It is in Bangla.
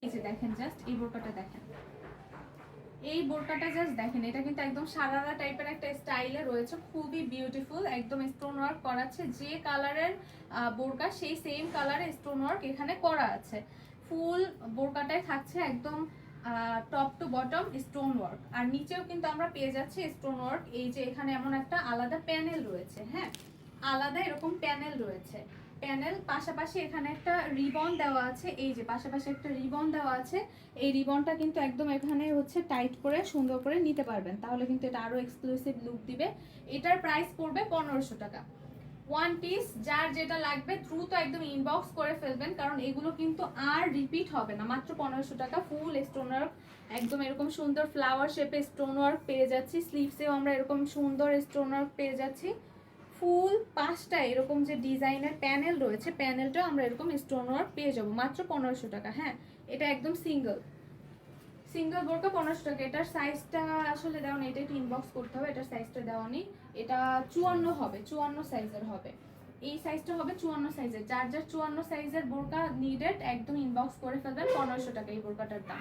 এই যে দেখেন, জাস্ট এই বোরকাটা দেখেন, এই বোরকাটা জাস্ট দেখেন, এটা কিন্তু একদম সারারা টাইপের একটা স্টাইলে রয়েছে, খুবই বিউটিফুল, একদম স্টোন ওয়ার্ক করা আছে, যে কালারের বোরকা সেই সেম কালারে স্টোন ওয়ার্ক এখানে করা আছে। ফুল বোরকাটায় থাকছে একদম top to bottom stone work, আর নিচেও কিন্তু আমরা পেয়ে যাচ্ছি স্টোন ওয়ার্ক। এই যে এখানে এমন একটা আলাদা প্যানেল রয়েছে, হ্যাঁ আলাদা এরকম প্যানেল রয়েছে, প্যানেল পাশাপাশি এখানে একটা রিবন দেওয়া আছে, এই যে পাশাপাশি একটা রিবন দেওয়া আছে, এই রিবনটা কিন্তু একদম এখানে হচ্ছে টাইট করে সুন্দর করে নিতে পারবেন, তাহলে কিন্তু এটা আরো এক্সক্লুসিভ লুক দিবে। এটার প্রাইস পড়বে 1500 টাকা। ওয়ান পিস যার যেটা লাগবে দ্রুত একদম ইনবক্স করে ফেলবেন, কারণ এগুলো কিন্তু আর রিপিট হবে না। মাত্র 1500 টাকা, ফুল স্টোন ওয়ার্ক, একদম এরকম সুন্দর ফ্লাওয়ার শেপে স্টোন ওয়ার্ক পেয়ে যাচ্ছি, স্লিভসেও আমরা এরকম সুন্দর স্টোন ওয়ার্ক পেয়ে যাচ্ছি, ফুল পাঁচটা এরকম যে ডিজাইনের প্যানেল রয়েছে, প্যানেলটাও আমরা এরকম স্টোন ওয়ার্ক পেয়ে যাবো মাত্র 1500 টাকা। হ্যাঁ এটা একদম সিঙ্গেল সিঙ্গেল বোরকা 1500 টাকা। এটার সাইজটা আসলে দেওয়া নেই, এটা একটু ইনবক্স করতে হবে, এটার সাইজটা দেওয়া নেই। এটা 54 হবে, 54 সাইজের হবে, এই সাইজটা হবে 54 সাইজের। যার যার 54 সাইজের বোরকা নিডেড একদম ইনবক্স করে ফেলবেন, 1500 টাকা এই বোরকাটার দাম।